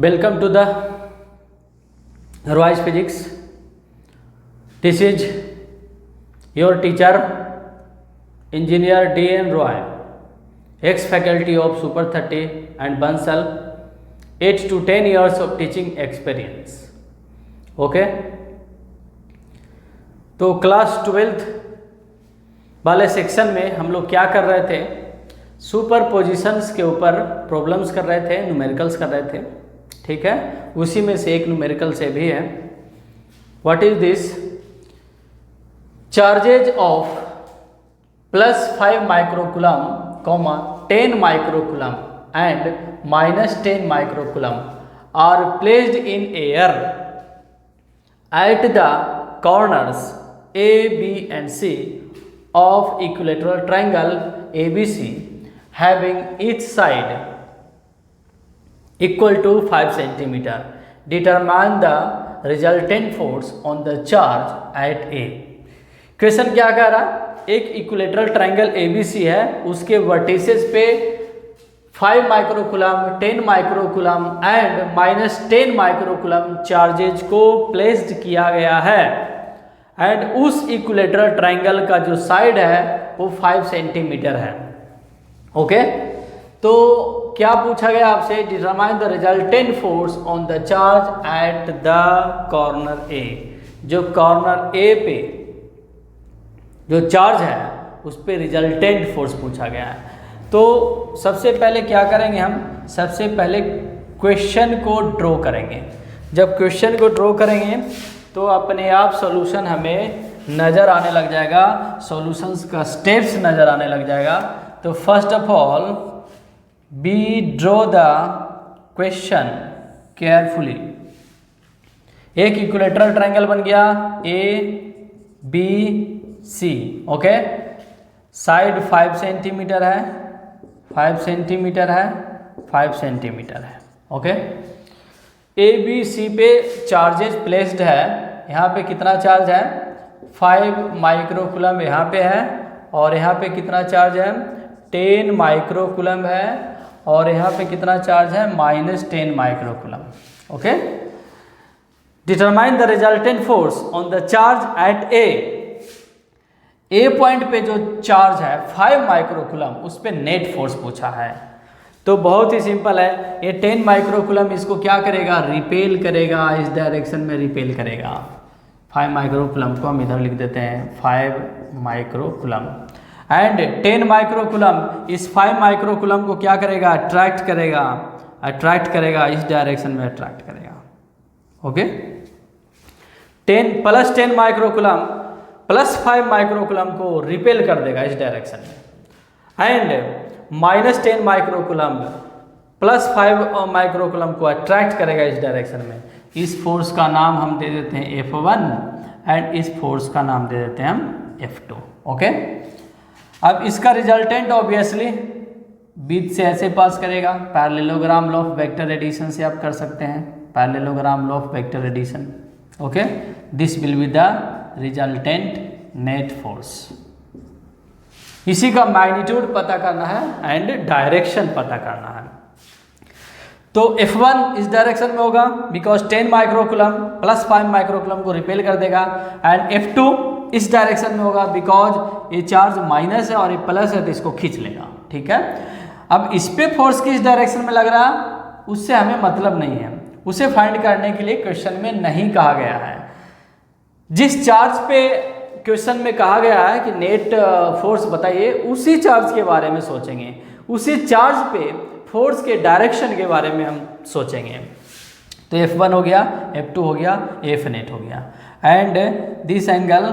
Welcome to the Roy's Physics. This is your teacher, Engineer D.N. Roy, ex-faculty of Super 30 and Bansal, 8 to 10 years of teaching experience. Okay? तो class 12th वाले section में हम लोग क्या कर रहे थे? सुपर पोजिशंस के ऊपर प्रॉब्लम्स कर रहे थे, न्यूमेरिकल्स कर रहे थे. ठीक है, उसी में से एक न्यूमेरिकल से भी है. What is this? Charges of +5 microcoulomb, 10 microcoulomb and -10 microcoulomb are placed in air at the corners A, B and C of equilateral triangle ABC having each side equal to 5 centimeter. Determine the resultant force on the charge at A. Question क्या कह रहा? एक equilateral triangle ABC है, उसके vertices पे 5 microcoulomb, 10 microcoulomb and -10 microcoulomb charges को placed किया गया है एंड उस इक्विलेटरल ट्रायंगल का जो साइड है वो 5 सेंटीमीटर है. ओके, तो क्या पूछा गया आपसे? Determine the resultant force on the charge at the corner A. जो कॉर्नर ए पे जो चार्ज है उस पे रिजल्टेंट फोर्स पूछा गया है. तो सबसे पहले क्या करेंगे हम? सबसे पहले क्वेश्चन को ड्रॉ करेंगे. जब क्वेश्चन को ड्रॉ करेंगे तो अपने आप सॉल्यूशन हमें नज़र आने लग जाएगा, सॉल्यूशंस का स्टेप्स नज़र आने लग जाएगा. तो first of all we draw the question carefully. एक इक्विलेटरल ट्रायंगल बन गया A B C. Okay, side 5 centimetre है, 5 सेंटीमीटर है, 5 सेंटीमीटर है. ओके, ए बी सी पे चार्जेस प्लेस्ड है. यहाँ पे कितना चार्ज है? 5 माइक्रोकुलम यहाँ पे है और यहाँ पे कितना चार्ज है? 10 माइक्रोकुलम है और यहाँ पे कितना चार्ज है? -10 microcoulomb. Okay, determine the resultant force on the charge eight A. A point पे जो चार्ज है 5 माइक्रोकुलम, उस पे नेट फोर्स पूछा है. तो बहुत ही सिंपल है. ये 10 माइक्रोकुलम इसको क्या करेगा? रिपेल करेगा, इस डायरेक्शन में रिपेल करेगा. 5 माइक्रोकुलम को हम इधर लिख देते हैं 5 माइक्रोकुलम एंड 10 माइक्रोकुलम इस 5 माइक्रोकुलम को क्या करेगा? अट्रैक्ट करेगा, अट्रैक्ट करेगा, इस डायरेक्शन में अट्रैक्ट करेगा. ओके, 10 + 10 माइक्रोकुलम +5 माइक्रोकुलम को रिपेल कर देगा इस डायरेक्शन में एंड -10 माइक्रोकुलम +5 माइक्रोकुलम को अट्रैक्ट करेगा इस डायरेक्शन में. इस फोर्स का नाम हम दे देते हैं F1 एंड इस फोर्स का नाम दे देते हैं हम F2. ओके, अब इसका रिजल्टेंट ऑब्वियसली बीच से ऐसे पास करेगा. Parallelogram law of vector addition से आप कर सकते हैं, parallelogram law of vector addition. Okay, this will be the resultant net force. इसी का मैग्नीट्यूड पता करना है एंड डायरेक्शन पता करना है. तो F1 इस डायरेक्शन में होगा बिकॉज 10 माइक्रोकुलम +5 माइक्रोकुलम को रिपेल कर देगा एंड F2 इस डायरेक्शन में होगा बिकॉज ये चार्ज माइनस है और ये प्लस है तो इसको खींच लेगा. ठीक है, अब इस पे फोर्स किस डायरेक्शन में लग रहा उससे हमें मतलब नहीं है, उसे फाइंड करने के लिए क्वेश्चन में नहीं कहा गया है. जिस चार्ज पे क्वेश्चन में कहा गया है कि नेट फोर्स बताइए, उसी चार्ज के बारे में सोचेंगे, उसी चार्ज पे फोर्स के डायरेक्शन के बारे में हम सोचेंगे. तो F1 हो गया, F2 हो गया, F नेट हो गया and this angle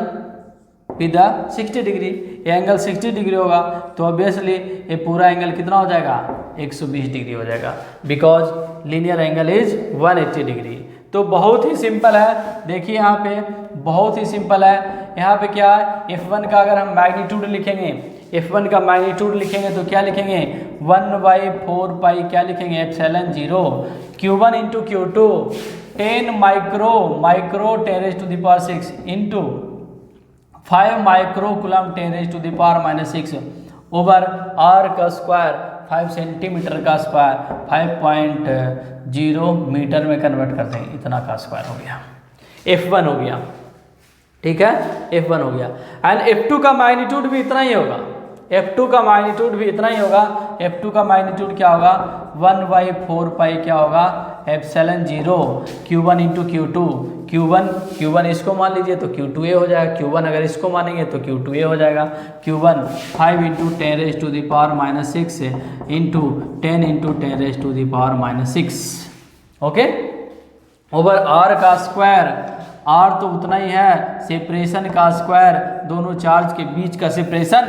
with 60 degree. ये एंगल 60 डिग्री होगा तो ऑब्वियसली ये पूरा एंगल कितना हो जाएगा? 120 डिग्री हो जाएगा because linear angle is 180 degree. तो बहुत ही सिंपल है. देखिए यहाँ पे बहुत ही सिंपल है. यहाँ पे क्या है? F1 का अगर हम मैग्नीट्यूड लिखेंगे, F1 का मैग्नीट्यूड लिखेंगे तो क्या लिखेंगे? 1/4 पाई क्या लिखेंगे? Epsilon 0 Q1 × Q2 10 micro 10⁻6 into 5 microcoulomb 10⁻⁻6 over r का स्क्वायर 5 सेंटीमीटर का स्क्वायर 5.0 मीटर में कन्वर्ट कर देंगे, इतना का स्क्वायर हो गया, F1 हो गया। ठीक है, F1 हो गया। एंड F2 का मैग्नीट्यूड भी इतना ही होगा, F2 का मैग्नीट्यूड भी इतना ही होगा। F2 का मैग्नीट्यूड क्या होगा, 1/4 पाई क्या होगा, epsilon 0 Q1 into Q2, Q1 इसको मान लीजिए तो Q2A हो जाएगा, Q1 अगर इसको मानेंगे तो Q2A हो जाएगा। Q1 5 into 10⁻⁻6 into 10 into 10⁻⁻6 okay, over R का स्क्वायर, R तो उतना ही है, सेपरेशन का स्क्वायर, दोनों चार्ज के बीच का सेपरेशन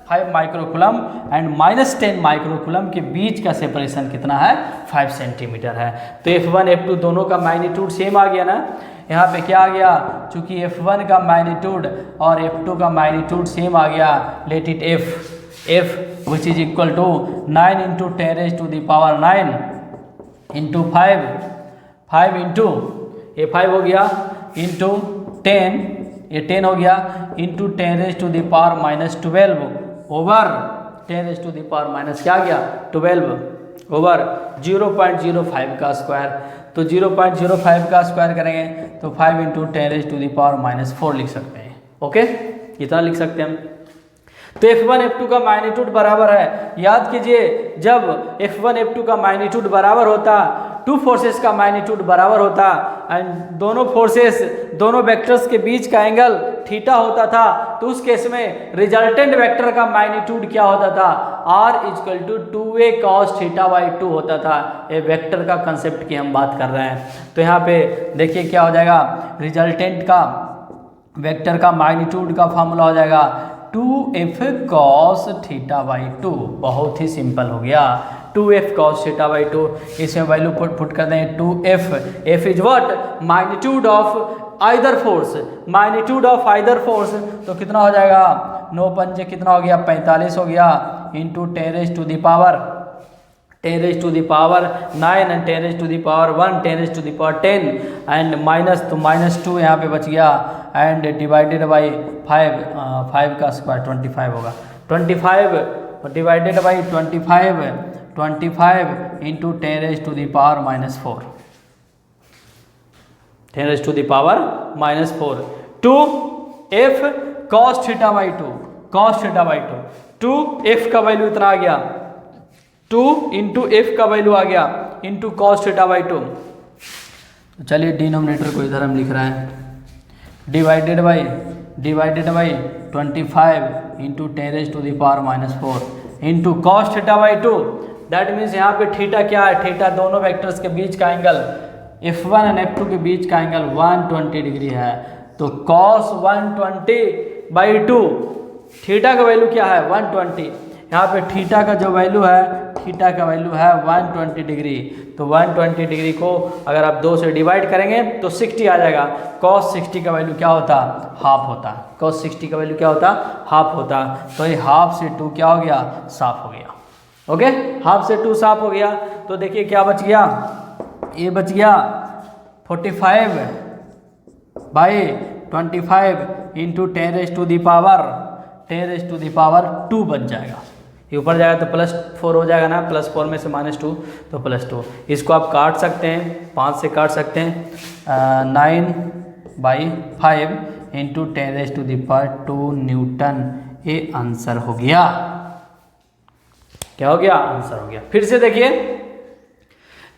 5 माइक्रोकुलम एंड -10 माइक्रोकुलम के बीच का सेपरेशन कितना है, 5 सेंटीमीटर है। तो F1 F2 दोनों का मैग्नीट्यूड सेम आ गया ना। यहाँ पे क्या आ गया, चूंकि F1 का मैग्नीट्यूड और F2 का मैग्नीट्यूड सेम आ गया, let it F which is equal to 9 into 10⁻⁹ into 5 into ये 5 हो गया इंटू 10, ये 10 हो गया इंटू 10⁻⁻12 ओवर 10⁻⁻ क्या गया 12 ओवर 0.05 का स्क्वायर। तो 0.05 का स्क्वायर करेंगे तो 5 इंटू 10⁻⁻4 लिख सकते हैं। ओके, इतना लिख सकते हैं हम। तो F1 F2 का मैग्नीट्यूड बराबर है, याद कीजिए जब F1 F2 का मैग्नीट्यूड बराबर होता, टू फोर्सेस का मैग्नीट्यूड बराबर होता एंड दोनों फोर्सेस, दोनों वेक्टर्स के बीच का एंगल थीटा होता था, तो उस केस में रिजल्टेंट वेक्टर का मैग्नीट्यूड क्या होता था, R = 2A cos θ/2 होता था। ये वेक्टर का कंसेप्ट की हम बात कर रहे हैं। तो यहाँ पे देखिए क्या हो जाएगा, रिजल्टेंट का वेक्टर का मैग्नीट्यूड का फॉर्मूला हो जाएगा 2F cos θ/2। बहुत ही सिंपल हो गया, 2F cos θ/2। इसमें वैल्यू पुट कर दें 2F, F is what, magnitude of either force, magnitude of either force. तो कितना हो जाएगा, 9 पंजे कितना हो गया 45 हो गया इंटू 10⁻9 एंड 10⁻1 10⁻10 एंड माइनस, तो -2 यहाँ पे बच गया एंड डिवाइडेड बाई 5 का स्क्वायर 25 होगा। 25 divided by 25 into 10⁻⁻4 10⁻⁻4 2F cos θ/2 cos θ/2 2F का वैल्यू इतना आ गया, 2 इंटू F का वैल्यू आ गया इंटू cos θ/2। चलिए डिनोमिनेटर को इधर हम लिख रहे हैं, divided by 25 into 10⁻⁻4 into cos θ/2। That means यहाँ पे थीटा क्या है, थीटा दोनों वेक्टर्स के बीच का एंगल, F1 एंड F2 के बीच का एंगल 120 डिग्री है। तो cos 120/2, थीटा का वैल्यू क्या है 120, यहाँ पे थीटा का जो वैल्यू है, थीटा का वैल्यू है 120 डिग्री। तो 120 डिग्री को अगर आप 2 से डिवाइड करेंगे तो 60 आ जाएगा। cos 60 का वैल्यू क्या होता, हाफ होता। cos 60 का वैल्यू क्या होता, हाफ होता। तो ये हाफ से 2 क्या हो गया, साफ हो गया। ओके, हाफ से 2 साफ हो गया। तो देखिए क्या बच गया, ये बच गया 45/25 इंटू 10⁻2 बच जाएगा। ये ऊपर जाएगा तो +4 हो जाएगा ना, +4 में से -2 तो +2। इसको आप काट सकते हैं, 5 से काट सकते हैं, 9/5 इंटू 10⁻2 न्यूटन। ये आंसर हो गया। क्या हो गया, आंसर हो गया। फिर से देखिए,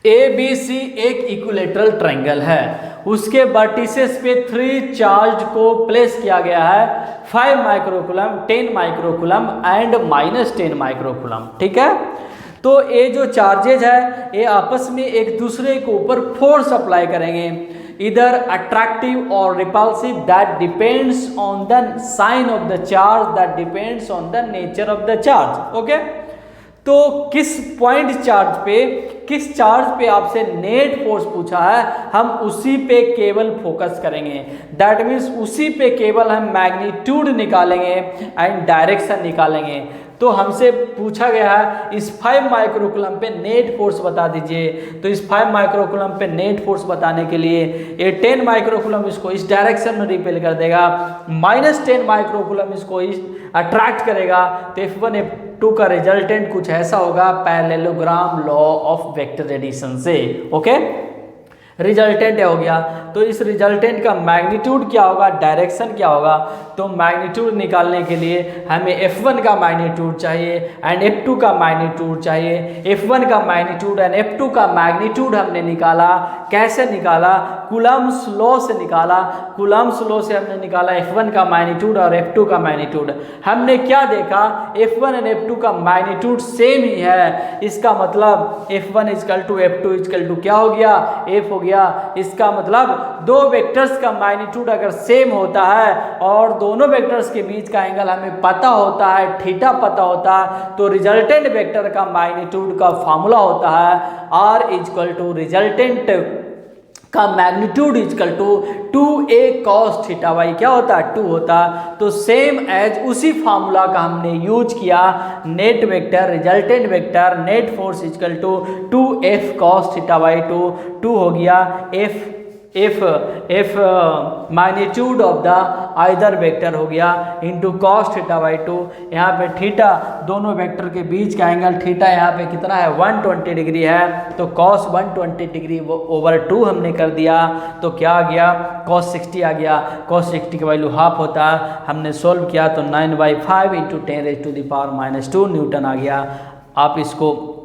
ABC एक इक्विलेटरल ट्रायंगल है, उसके वर्टिसेस पे 3 चार्ज को प्लेस किया गया है, 5 माइक्रोकुलम, 10 माइक्रोकुलम एंड -10 माइक्रोकुलम। ठीक है, तो ये जो चार्जेज है ये आपस में एक दूसरे के ऊपर फोर्स अप्लाई करेंगे, इधर अट्रैक्टिव और repulsive, that depends on the sign of the charge, that depends on the nature of the charge. Okay, तो किस पॉइंट चार्ज पे, किस चार्ज पे आपसे नेट फोर्स पूछा है, हम उसी पे केवल फोकस करेंगे। दैट मीन्स उसी पे केवल हम मैग्नीट्यूड निकालेंगे एंड डायरेक्शन निकालेंगे। तो हमसे पूछा गया है इस 5 माइक्रोकुलम पे नेट फोर्स बता दीजिए। तो इस 5 माइक्रोकुलम पे नेट फोर्स बताने के लिए ये 10 माइक्रोकुलम इसको इस डायरेक्शन में रिपेल कर देगा, -10 माइक्रोकुलम इसको इस अट्रैक्ट करेगा। तो F1 F2 का रिजल्टेंट कुछ ऐसा होगा parallelogram law of vector addition से। ओके, रिजल्टेंट हो गया। तो इस रिजल्टेंट का मैग्नीट्यूड क्या होगा, डायरेक्शन क्या होगा। तो मैग्नीट्यूड निकालने के लिए हमें F1 का मैग्नीट्यूड चाहिए एंड F2 का मैग्नीट्यूड चाहिए। F1 का मैग्नीट्यूड एंड F2 का मैग्नीट्यूड हमने निकाला। कैसे निकाला, कूलम्ब्स लॉ से निकाला। कूलम्ब्स लॉ से हमने निकाला F1 का मैग्नीट्यूड और F2 का मैग्नीट्यूड। हमने क्या देखा, F1 एंड F2 का मैग्नीट्यूड सेम ही है। इसका मतलब F1 equal to F2 equal to क्या हो गया, F हो गया। इसका मतलब दो वेक्टर्स का मैग्नीट्यूड अगर सेम होता है और दोनों वेक्टर्स के बीच का एंगल हमें पता होता है, थीटा पता होता है, तो रिजल्टेंट वेक्टर का मैग्नीट्यूड का फॉर्मूला होता है R इक्वल टू रिजल्टेंट का magnitude equal to 2a cos theta by क्या होता है, 2 होता। तो सेम एज उसी फार्मूला का हमने यूज किया, net vector resultant vector net force equal to 2f cos theta by 2 हो गया। f magnitude of the either vector हो गया इंटू कॉस थीटा बाई 2। यहाँ पे थीटा दोनों वेक्टर के बीच का एंगल थीटा यहाँ पे कितना है, 120 डिग्री है। तो कॉस 120 डिग्री ओवर 2 हमने कर दिया। तो क्या आ गया, कॉस 60 आ गया। कॉस 60 का वैल्यू हाफ होता है। हमने सोल्व किया तो 9/5 इंटू 10⁻⁻² न्यूटन आ गया। आप इसको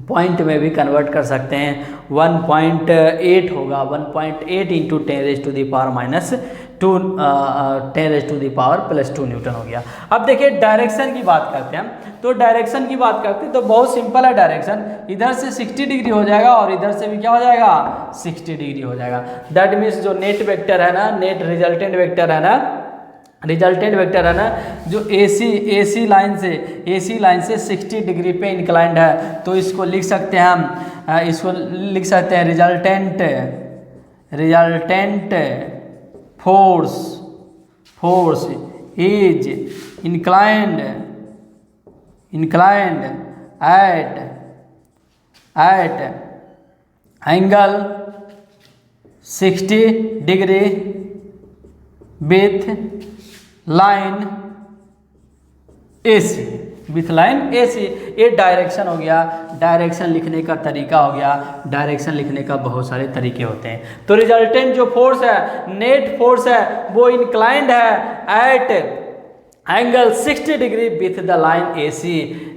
पॉइंट में भी कन्वर्ट कर सकते हैं, 1.8 होगा। 1.8 इंटू 10⁻²+2 न्यूटन हो गया। अब देखिए डायरेक्शन की बात करते हैं। तो डायरेक्शन की बात करते हैं तो बहुत सिंपल है डायरेक्शन। इधर से 60 डिग्री हो जाएगा और इधर से भी क्या हो जाएगा, 60 डिग्री हो जाएगा। दैट मीन्स जो नेट वेक्टर है ना, नेट रिजल्टेंट वेक्टर है ना, जो AC लाइन से 60 डिग्री पे इंक्लाइंड है। तो इसको लिख सकते हैं हम, इसको लिख सकते हैं resultant force is inclined at angle 60 degree with line AC। ये डायरेक्शन हो गया। डायरेक्शन लिखने का तरीका हो गया। डायरेक्शन लिखने का बहुत सारे तरीके होते हैं। तो रिजल्टेंट जो फोर्स है, नेट फोर्स है, वो इंक्लाइंड है at angle 60 degree with the line AC।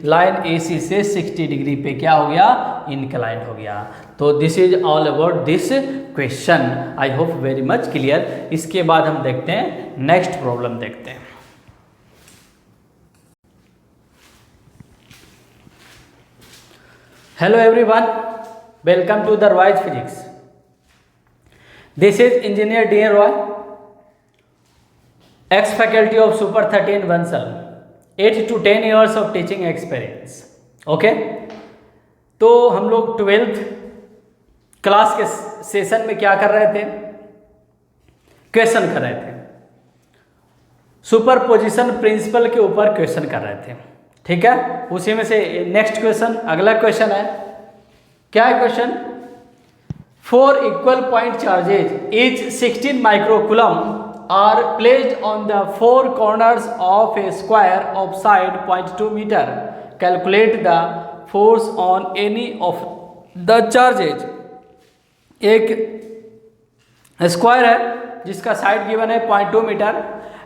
Line AC से 60 डिग्री पे क्या हो गया, इंक्लाइंड हो गया। तो this is all about this question. I hope very much clear. इसके बाद हम देखते हैं नेक्स्ट प्रॉब्लम देखते हैं। Hello everyone, welcome to the Roy's physics. This is engineer D.N. Roy, ex faculty of Super 13 Bansal, 8 to 10 years of teaching experience. Okay, तो हम लोग 12th क्लास के सेशन में क्या कर रहे थे, क्वेश्चन कर रहे थे। सुपरपोजिशन प्रिंसिपल के ऊपर क्वेश्चन कर रहे थे, ठीक है। उसी में से नेक्स्ट क्वेश्चन, अगला क्वेश्चन है, क्या है question, 4 equal point charges is 16 microcoulomb are placed on the 4 corners of a square of side 0.2 meter. Calculate the force on any of the charges. एक स्क्वायर है जिसका साइड गिवन है 0.2 metre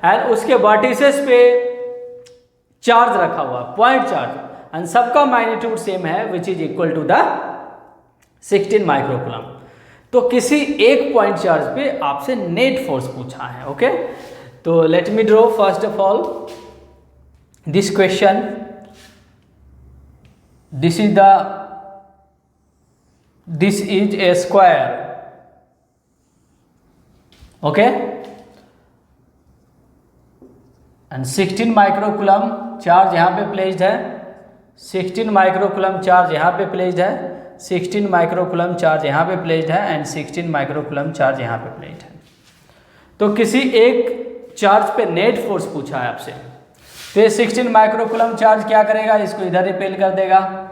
and उसके vertices पे charge रखा हुआ, point charge, and सबका magnitude same है which is equal to the 16 microcoulomb. तो किसी एक पॉइंट चार्ज पे आपसे नेट फोर्स पूछा है। ओके, तो let me draw first of all this question. This is a square, okay, and 16 microcoulomb charge यहां पे प्लेस्ड है, 16 माइक्रोकूलम चार्ज यहां पे प्लेस्ड है, 16 माइक्रोकूलम चार्ज यहाँ पे प्लेस्ड है एंड 16 माइक्रोकूलम चार्ज यहाँ पे प्लेस्ड है। तो किसी एक चार्ज पे नेट फोर्स पूछा है आपसे। तो ये 16 माइक्रोकूलम चार्ज क्या करेगा, इसको इधर रिपेल कर देगा,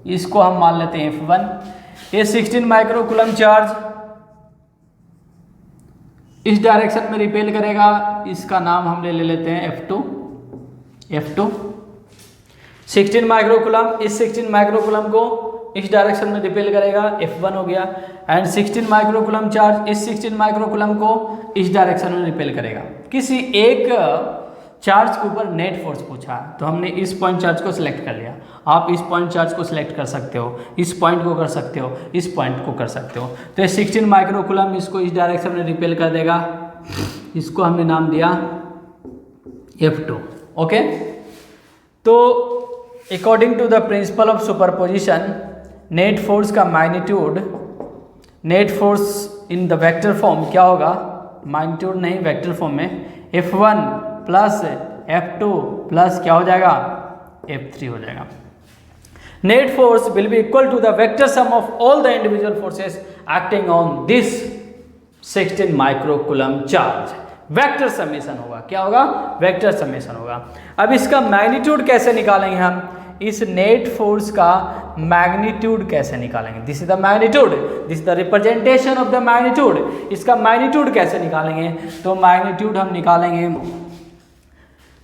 इसको हम मान लेते हैं F1। ये 16 माइक्रोकूलम चार्ज इस डायरेक्शन में रिपेल करेगा, इसका नाम हम ले लेते हैं F2। 16 माइक्रोकूलम इस 16 माइक्रोकूलम को इस डायरेक्शन में रिपेल करेगा, F1 हो गया। एंड 16 माइक्रोकूलम चार्ज इस 16 माइक्रोकूलम को इस डायरेक्शन में रिपेल करेगा। किसी एक चार्ज के ऊपर नेट फोर्स पूछा तो हमने इस पॉइंट चार्ज को सिलेक्ट कर लिया। आप इस पॉइंट चार्ज को सिलेक्ट कर सकते हो, इस पॉइंट को कर सकते हो, इस पॉइंट को कर सकते हो। तो ये 16 माइक्रोकूलम इसको इस डायरेक्शन में रिपेल कर देगा, इसको हमने नाम दिया F2। ओके, तो according to the principle of superposition, net force का magnitude, net force in the vector form क्या होगा, मैग्नीट्यूड नहीं वेक्टर फॉर्म में, F1 प्लस F2 प्लस क्या हो जाएगा, F3 हो जाएगा। Net force will be equal to the vector sum of all the individual forces acting on this 16 microcoulomb charge. Vector summation होगा, क्या होगा, वेक्टर समेशन होगा। अब इसका मैग्नीट्यूड कैसे निकालेंगे हम, इस नेट फोर्स का मैग्नीट्यूड कैसे निकालेंगे, this is the magnitude, this is the representation of the magnitude. इसका मैग्नीट्यूड कैसे निकालेंगे, तो मैग्नीट्यूड हम निकालेंगे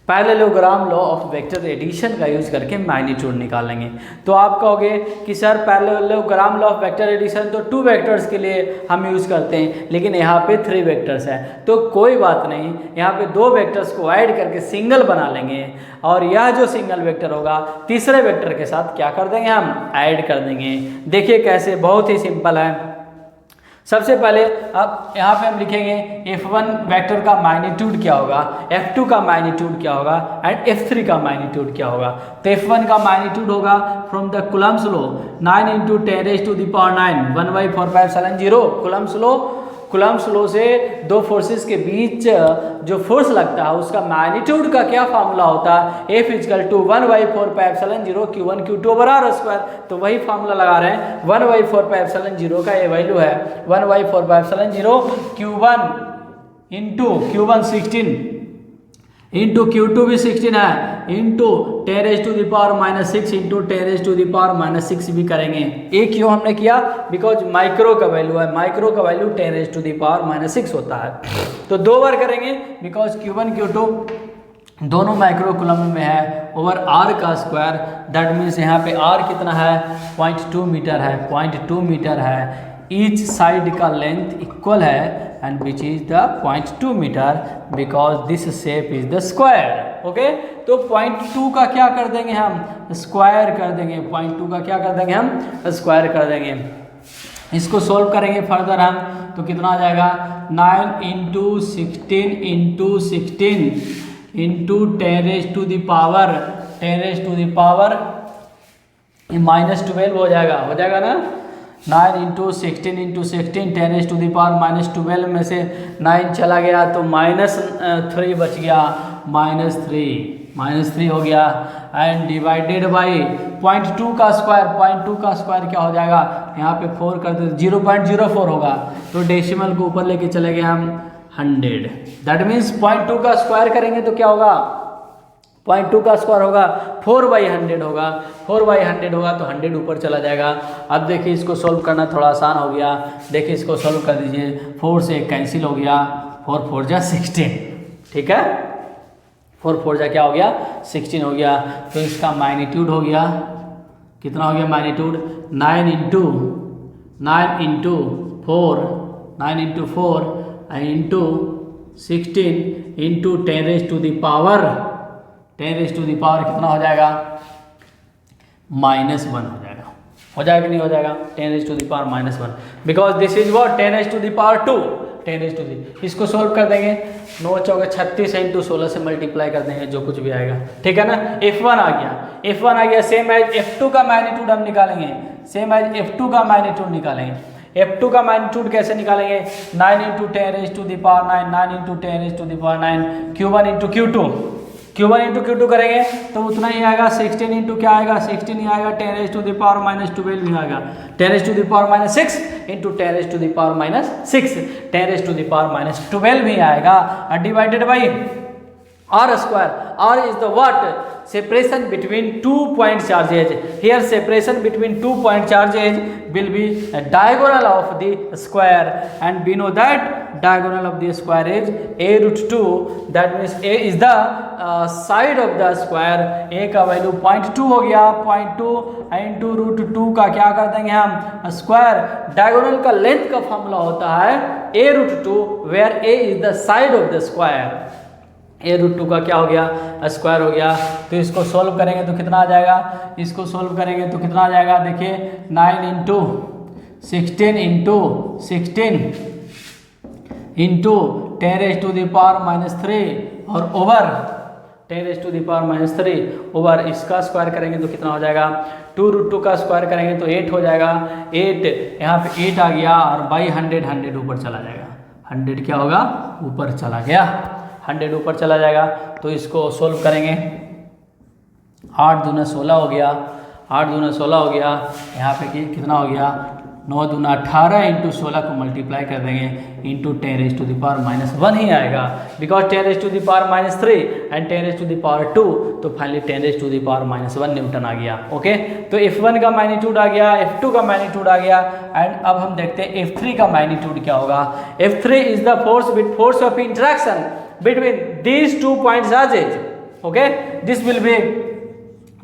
parallelogram law of vector addition का यूज करके मैग्नीट्यूड निकालेंगे। तो आप कहोगे कि sir parallelogram law of vector addition तो 2 वेक्टर्स के लिए हम यूज़ करते हैं, लेकिन यहाँ पे 3 वेक्टर्स हैं। तो कोई बात नहीं, यहाँ पे 2 वेक्टर्स को ऐड करके सिंगल बना लेंगे, और यह जो सिंगल वेक्टर होगा तीसरे वेक्टर के साथ क्या कर देंगे, हम ऐड कर देंगे। देखिए कैसे, बहुत ही सिंपल है। सबसे पहले अब यहाँ पे हम लिखेंगे F1 वेक्टर का मैग्नीट्यूड क्या होगा, F2 का मैग्नीट्यूड क्या होगा एंड F3 का मैग्नीट्यूड क्या होगा। तो F1 का मैग्नीट्यूड होगा from the Coulomb's law 9 × 10⁹ 1/4πε0। Coulomb's law से 2 फोर्सेस के बीच जो फोर्स लगता है उसका मैग्नीट्यूड का क्या फार्मूला होता है, F = 1/4πε0 Q1 Q2/r²। तो वही फार्मूला लगा रहे हैं, 1/4πε0 का ये वैल्यू है 1/4πε0 Q1 × 16 इंटू Q2 भी 16 है, इंटू 10⁻⁻6 इंटू 10⁻⁻6 भी करेंगे। ये क्यों हमने किया, बिकॉज माइक्रो का वैल्यू है, माइक्रो का वैल्यू 10⁻⁻6 होता है। तो 2 बार करेंगे, बिकॉज Q1 Q2 दोनों माइक्रोकूलम में है, ओवर r का स्क्वायर। दैट मीन्स यहाँ पे r कितना है, 0.2 मीटर है, 0.2 मीटर है। ईच साइड का लेंथ इक्वल है and which is the 0.2 metre because this shape is the square। ओके, तो 0.2 का क्या कर देंगे हम, स्क्वायर कर देंगे। 0.2 का क्या कर देंगे हम, स्क्वायर कर देंगे। इसको सोल्व करेंगे फर्दर हम, तो कितना आ जाएगा, 9 × 16 × 16 इंटू 10⁻⁻12 -12 हो जाएगा ना। 9 × 16 × 16 10⁻⁻12 में से 9 चला गया तो -3 बच गया, -3 हो गया। एंड डिवाइडेड बाई 0.2 का स्क्वायर, 0.2 का स्क्वायर क्या हो जाएगा, यहाँ पे 4 कर दे 0.04 होगा, तो डेसिमल को ऊपर लेके चले गए हम 100। दैट मीन्स 0.2 का स्क्वायर करेंगे तो क्या होगा, 0.2 का स्क्वायर होगा 4/100 होगा, 4/100 होगा तो 100 ऊपर चला जाएगा। अब देखिए इसको सोल्व करना थोड़ा आसान हो गया। देखिए इसको सोल्व कर दीजिए, 4 से कैंसिल हो गया, 4 4 जा 16, ठीक है, 4 4 जा क्या हो गया, 16 हो गया। तो इसका मैग्नीट्यूड हो गया, कितना हो गया मैग्नीट्यूड, 9 × 4 इंटू 16 इंटू 10⁻⁻10⁻⁻ कितना हो जाएगा, -1 हो जाएगा कि नहीं हो जाएगा, 10⁻⁻1 बिकॉज दिस इज व्हाट 10⁻², 10⁻²। इसको सोल्व कर देंगे, 9 चौके 36 इंटू 16 से मल्टीप्लाई कर देंगे, जो कुछ भी आएगा, ठीक है ना। F1 आ गया, सेम एज F2 का मैग्नीट्यूड हम निकालेंगे, F2 का मैग्नीट्यूड निकालेंगे। F2 का मैग्नीट्यूड कैसे निकालेंगे, 9 × 10⁻⁹ 9 × 10⁻⁹ Q1 × Q2 करेंगे तो उतना ही आएगा, 16 इंटू क्या आएगा, 16 ही आएगा, 10⁻⁻12 भी आएगा, 10⁻⁻6 इंटू 10⁻⁻6 10⁻⁻12 भी आएगा, divided by R square. R is the what? Separation between 2 point charges. Here separation between 2 point charges will be a diagonal of the square, and we know that diagonal of the square is a root 2. That means a is the side of the square. a का value 0.2 हो गया, 0.2 into root 2 का क्या कर देंगे हम square. Diagonal का length का फॉर्मूला होता है a root 2 where a is the side of the square. A root 2 का क्या हो गया स्क्वायर हो गया. तो इसको सोल्व करेंगे तो कितना आ जाएगा, इसको सोल्व करेंगे तो कितना आ जाएगा, देखिए 9 इंटू 16 इंटू 16 इंटू 10⁻³ और ओवर 10⁻³ ओवर इसका स्क्वायर करेंगे तो कितना हो जाएगा, 2 रूट 2 का स्क्वायर करेंगे तो 8 हो जाएगा. 8 यहाँ पे 8 आ गया और बाई 100 ऊपर चला जाएगा. 100 क्या होगा, ऊपर चला गया. 100 ऊपर चला जाएगा. तो इसको सोल्व करेंगे. 8 दूना 16 हो गया, 8 दूना 16 हो गया. यहाँ पे कितना हो गया, 9 दूना 18 इंटू 16 को मल्टीप्लाई कर देंगे इंटू 10⁻⁻1 ही आएगा. बिकॉज 10⁻⁻³ एंड 10⁻², तो फाइनली 10⁻⁻1 न्यूटन आ गया. ओके, तो F1 का मैग्नीट्यूड आ गया, F2 का मैग्नीट्यूड आ गया. एंड अब हम देखते हैं F3 का मैग्नीट्यूड क्या होगा. F3 is the force of interaction between these 2 point charges. Okay, this will be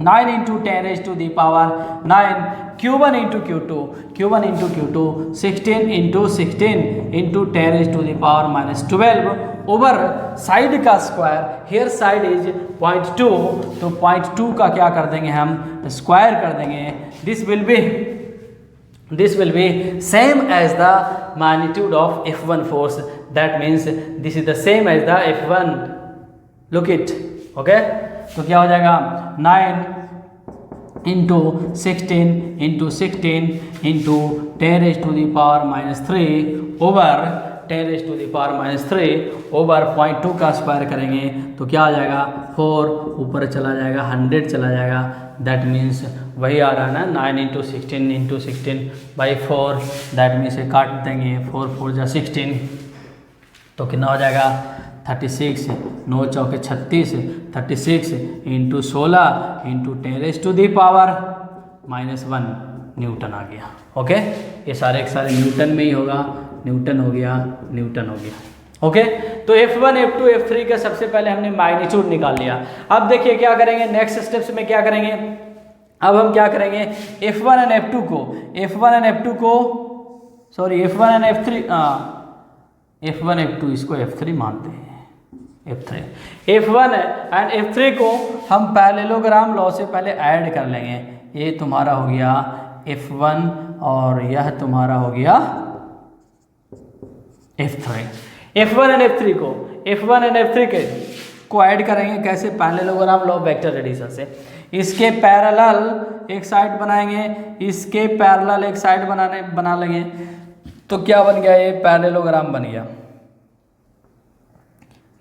9 into 10⁻⁹ Q1 into Q2, Q1 into Q2, 16 into 16 into 10⁻⁻12 over side का स्क्वायर. हेयर साइड इज 0.2, तो 0.2 का क्या कर देंगे हम स्क्वायर कर देंगे. This will be same as the magnitude of F1 force. That means this is the same as the F1. Look it. Okay, तो क्या हो जाएगा, 9 into 16 into 16 into 10⁻⁻³ over 10⁻⁻³ over 0.2 का स्क्वायर करेंगे तो क्या आ जाएगा, 4 ऊपर चला जाएगा, 100 चला जाएगा. दैट मीन्स वही आ रहा है ना, 9 into 16 into 16 by 4. That means काट देंगे, 4 4 जा 16, तो कितना हो जाएगा 36, 9 चौके 36, 36 इंटू 16 इंटू 10⁻⁻1 न्यूटन आ गया. ओके, ये सारे के सारे न्यूटन में ही होगा. न्यूटन हो गया, न्यूटन हो गया. ओके, तो F1 F2 F3 का सबसे पहले हमने मैग्नीट्यूड निकाल लिया. अब देखिए क्या करेंगे, नेक्स्ट स्टेप्स में क्या करेंगे. अब हम क्या करेंगे, F1 एंड F2 को F1 एंड F2 इसको F3 मानते हैं. F1 एंड F3 को हम पैरेललोग्राम लॉ से पहले ऐड कर लेंगे. ये तुम्हारा हो गया F1 और यह तुम्हारा हो गया F3. F1 एंड F3 को ऐड करेंगे कैसे, parallelogram law of vector addition से. इसके पैरेलल एक साइड बनाएंगे, इसके पैरेलल एक साइड बना लेंगे. तो क्या बन गया, ये पैरेललोग्राम बन गया.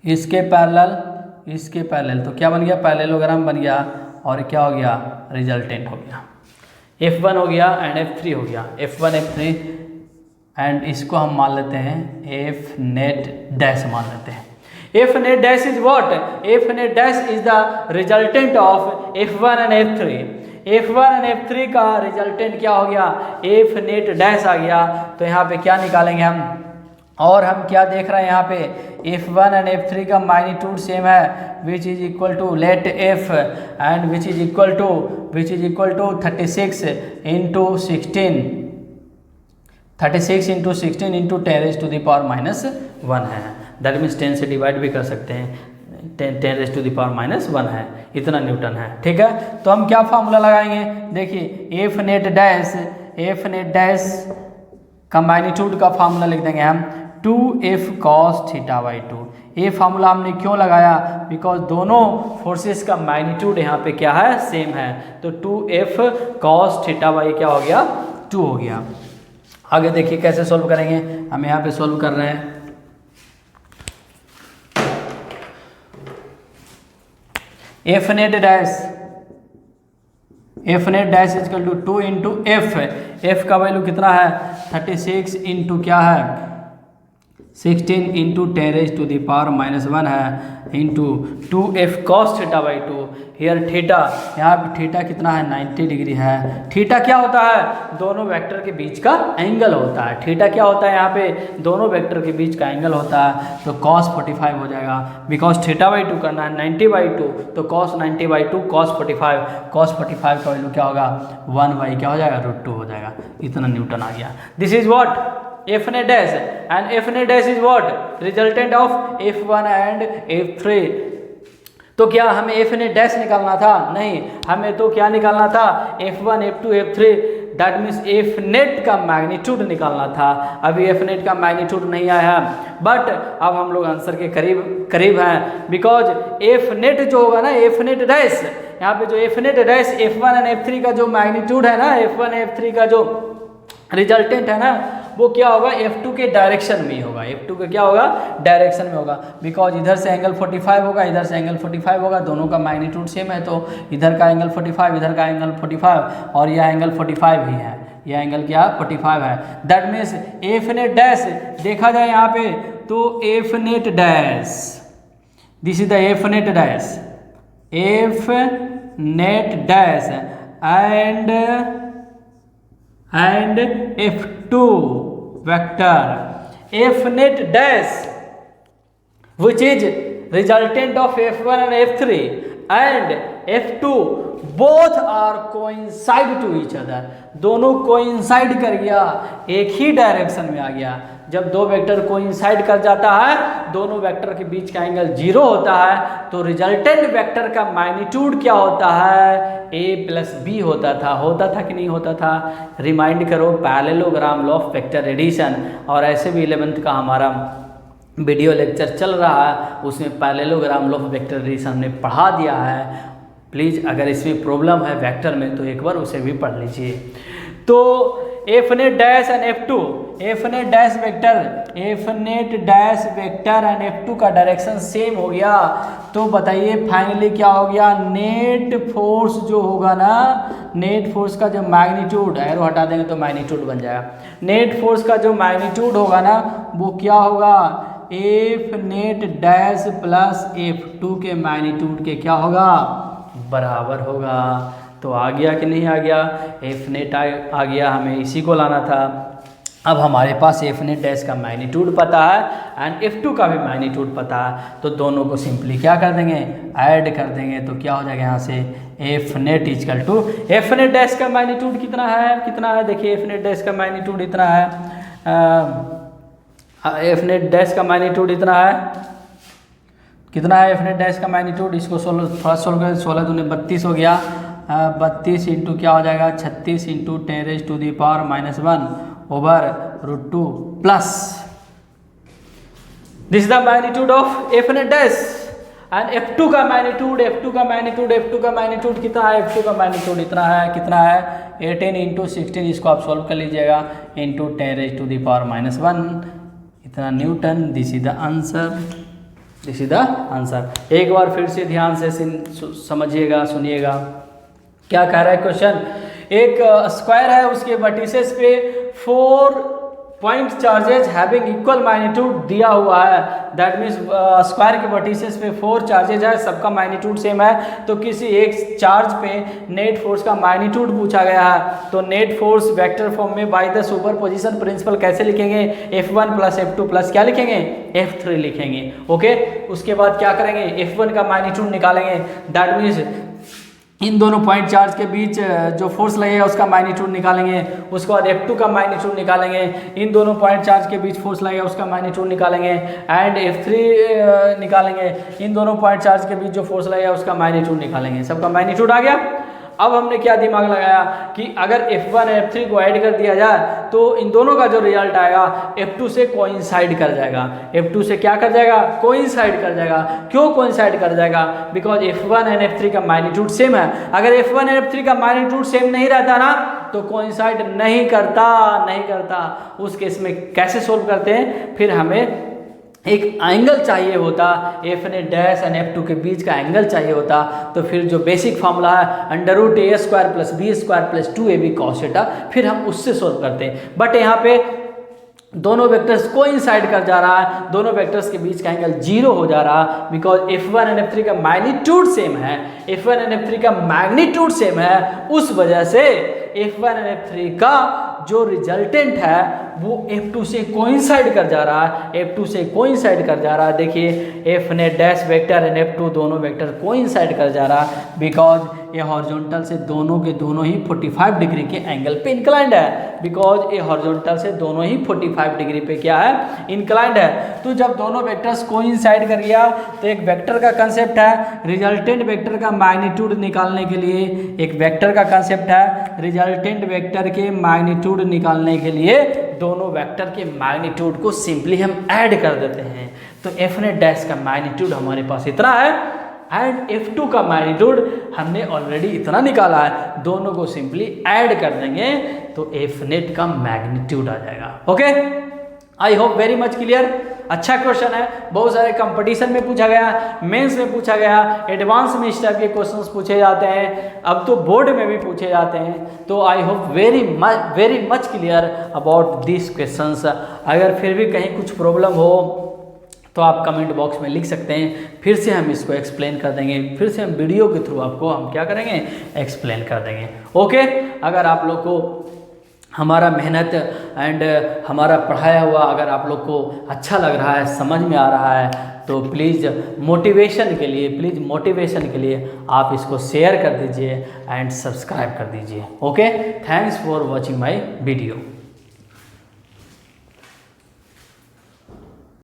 इसके पैरेलल तो क्या बन गया, पैरेललोग्राम बन गया. और क्या हो गया, रिजल्टेंट हो गया. F1 हो गया एंड F3 हो गया. F1 F3 एंड इसको हम मान लेते हैं F नेट डैश मान लेते हैं. F net dash is what? F net dash is the resultant of F1 and F3. F1 and F3 का रिजल्टेंट क्या हो गया, F net dash आ गया. तो यहाँ पे क्या निकालेंगे हम, और हम क्या देख रहे हैं यहाँ पे, F1 एंड F3 का मैग्नीट्यूड सेम है, which is equal to let F and which is equal to 36 into 16 into 16 into 10⁻⁻1 है. दैट मीन्स 10 से डिवाइड भी कर सकते हैं, 10⁻⁻1 है, इतना न्यूटन है. ठीक है, तो हम क्या फार्मूला लगाएंगे, देखिए F नेट डैश का मैग्नीट्यूड का फार्मूला लिख देंगे हम 2F cos θ/2. ये फार्मूला हमने क्यों लगाया, बिकॉज दोनों फोर्सेस का मैग्नीट्यूड यहाँ पे क्या है, सेम है. तो 2F cos θ क्या हो गया, 2 हो गया. आगे देखिए कैसे सोल्व करेंगे, हम यहाँ पे सोल्व कर रहे हैं. F net dash equal to 2 into F का वैल्यू कितना है 36 इंटू क्या है 16 इंटू 10⁻⁻1 है into 2f cos theta by 2। Here theta, यहाँ पे थीटा कितना है 90 डिग्री है। थीटा क्या होता है, दोनों वेक्टर के बीच का एंगल होता है। थीटा क्या होता है, यहाँ पे दोनों वेक्टर के बीच का एंगल होता है। तो cos 45 हो जाएगा, बिकॉज थीटा बाई 2 करना है 90/2, तो cos 90/2 cos 45 का वैल्यू क्या होगा 1 क्या हो जाएगा √2 हो जाएगा। इतना न्यूटन आ गया। This is what F net dash, and F net dash is what resultant of F1 and F3। तो क्या हमें F net dash निकालना था? नहीं, हमें तो क्या निकालना था F1 F2 F3, that means F net का मैग्नीट्यूड निकालना था। अभी F net का मैग्नीट्यूड नहीं आया है, बट अब हम लोग आंसर के करीब हैं, बिकॉज F net जो होगा ना F net dash, यहाँ पे जो F net dash F1 and F3 का जो मैग्नीट्यूड है ना, F1 F3 का जो रिजल्टेंट है ना, वो क्या होगा F2 के डायरेक्शन में ही होगा। F2 का क्या होगा डायरेक्शन में होगा, बिकॉज इधर से एंगल 45 होगा, इधर से एंगल 45 होगा, दोनों का मैग्नीट्यूड सेम है, तो इधर का एंगल 45, इधर का एंगल 45 और यह एंगल 45 ही है। यह एंगल क्या 45 है। That means F net dash देखा जाए यहाँ पे तो F net dash, this is the F net dash, F net dash and F2 vector, F net dash which is resultant of F1 and F3 and F2 both are coincide to each other, दोनों coincide कर गया, एक ही direction में आ गया। जब दो vector coincide कर जाता है, दोनों वेक्टर के बीच का एंगल 0 होता है, तो रिजल्टेंट वेक्टर का मैग्नीट्यूड क्या होता है a प्लस b होता था कि नहीं होता था। रिमाइंड करो parallelogram law of vector addition, और ऐसे भी 11th का हमारा वीडियो लेक्चर चल रहा है, उसमें parallelogram law of vector addition हमने पढ़ा दिया है। प्लीज़ अगर इसमें प्रॉब्लम है वेक्टर में तो एक बार उसे भी पढ़ लीजिए। तो F net dash and F2, F net dash vector, F net dash vector and F2 का डायरेक्शन सेम हो गया। तो बताइए फाइनली क्या हो गया, नेट फोर्स जो होगा ना, नेट फोर्स का जो मैग्नीट्यूड, एरो हटा देंगे तो मैग्नीट्यूड बन जाएगा, नेट फोर्स का जो मैग्नीट्यूड होगा ना वो क्या होगा F net dash plus F2 के मैग्नीट्यूड के क्या होगा बराबर होगा। तो आ गया कि नहीं आ गया, F net आ गया, हमें इसी को लाना था। अब हमारे पास F net डैश का मैग्नीट्यूड पता है एंड F2 का भी मैग्नीट्यूड पता है, तो दोनों को सिंपली क्या कर देंगे ऐड कर देंगे, तो क्या हो जाएगा यहाँ से F net equal to F net dash का मैग्नीट्यूड कितना है देखिए F net डैश का मैग्नीट्यूड इतना है, F net डैश का मैग्नीट्यूड इतना है, कितना है F net डैश का मैग्नीट्यूड, इसको थोड़ा सोल्व करें, 16 दूनी 32 हो गया, 32 इंटू क्या हो जाएगा 36 into 10⁻⁻1 over √2 plus this is the magnitude of F net dash and F2 का मैग्नीट्यूड कितना है, F2 का मैग्नीट्यूड इतना है, कितना है 18 इंटू 16, इसको आप सोल्व कर लीजिएगा, इंटू 10⁻⁻1 इतना Newton. This is the answer. एक बार फिर से ध्यान से समझिएगा, सुनिएगा क्या कह रहा है क्वेश्चन। एक स्क्वायर है, उसके वर्टिसेस पे 4 point charges having equal magnitude दिया हुआ है। दैट मीन्स स्क्वायर के वर्टिसेस पे 4 चार्जेज है, सबका मैग्नीट्यूड सेम है, तो किसी एक चार्ज पे नेट फोर्स का मैग्नीट्यूड पूछा गया है। तो नेट फोर्स वेक्टर फॉर्म में बाय द सुपरपोजिशन प्रिंसिपल कैसे लिखेंगे, F1 प्लस F2 प्लस क्या लिखेंगे F3 लिखेंगे। ओके, उसके बाद क्या करेंगे F1 का मैग्नीट्यूड निकालेंगे, दैट मीन्स इन दोनों पॉइंट चार्ज के बीच जो फोर्स लगेगा उसका मैग्नीट्यूड निकालेंगे। उसके बाद F2 का मैग्नीट्यूड निकालेंगे, इन दोनों पॉइंट चार्ज के बीच फोर्स लगेगा उसका मैग्नीट्यूड निकालेंगे, एंड F3 निकालेंगे, इन दोनों पॉइंट चार्ज के बीच जो फोर्स लगेगा उसका मैग्नीट्यूड निकालेंगे। सबका मैग्नीट्यूड आ गया। अब हमने क्या दिमाग लगाया कि अगर F1 और F3 को ऐड कर दिया जाए तो इन दोनों का जो रिजल्ट आएगा F2 से कोइंसाइड कर जाएगा। F2 से क्या कर जाएगा कोइंसाइड कर जाएगा। क्यों कोइंसाइड कर जाएगा, बिकॉज F1 एंड F3 का मैग्नीट्यूड सेम है। अगर F1 एंड F3 का मैग्नीट्यूड सेम नहीं रहता ना तो कोइंसाइड नहीं करता। उस केस में कैसे सोल्व करते हैं, फिर हमें एक एंगल चाहिए होता, F net dash and F2 के बीच का एंगल चाहिए होता। तो फिर जो बेसिक फार्मूला है √a² plus b² plus 2ab cos theta, फिर हम उससे सोल्व करते हैं। बट यहाँ पे दोनों वेक्टर्स कोइंसाइड कर जा रहा है, दोनों वेक्टर्स के बीच का एंगल 0 हो जा रहा, बिकॉज F1 एंड F3 का मैग्नीट्यूड सेम है, F1 एंड F3 का मैग्नीट्यूड सेम है, उस वजह से F1 एंड F3 का जो रिजल्टेंट है वो F2 से कोइंसाइड कर जा रहा है, F2 से कोइंसाइड कर जा रहा है। देखिए F ने डैश वेक्टर एंड F2 दोनों वेक्टर कोइंसाइड कर जा रहा है, बिकॉज ये हॉरिजॉन्टल से दोनों के दोनों ही 45 डिग्री के एंगल पे इंक्लाइंड है, बिकॉज ये हॉरिजॉन्टल से दोनों ही 45 डिग्री पे क्या है, इंक्लाइंड है। तो जब दोनों वेक्टर्स कोइंसाइड कर गया तो एक वेक्टर का कंसेप्ट है, रिजल्टेंट वेक्टर का मैग्नीट्यूड निकालने के लिए एक वेक्टर का कंसेप्ट है, रिजल्टेंट वेक्टर के मैग्नीट्यूड निकालने के लिए दोनों वेक्टर के मैग्नीट्यूड को सिंपली हम ऐड कर देते हैं। तो F ने डैश का मैग्नीट्यूड हमारे पास इतना है एंड F2 का मैग्नीट्यूड हमने ऑलरेडी इतना निकाला है, दोनों को सिंपली ऐड कर देंगे तो F नेट का मैग्नीट्यूड आ जाएगा। ओके, आई होप वेरी मच क्लियर। अच्छा क्वेश्चन है, बहुत सारे कंपटीशन में पूछा गया, मेंस में पूछा गया, एडवांस में इस टाइप के क्वेश्चंस पूछे जाते हैं, अब तो बोर्ड में भी पूछे जाते हैं। तो आई hope very much clear about this questions. अगर फिर भी कहीं कुछ प्रॉब्लम हो तो आप कमेंट बॉक्स में लिख सकते हैं, फिर से हम इसको एक्सप्लेन कर देंगे, फिर से हम वीडियो के थ्रू आपको हम क्या करेंगे, एक्सप्लेन कर देंगे। ओके, अगर आप लोग को हमारा मेहनत एंड हमारा पढ़ाया हुआ अगर आप लोग को अच्छा लग रहा है, समझ में आ रहा है, तो प्लीज़ मोटिवेशन के लिए आप इसको शेयर कर दीजिए एंड सब्सक्राइब कर दीजिए। Okay, thanks for watching my video.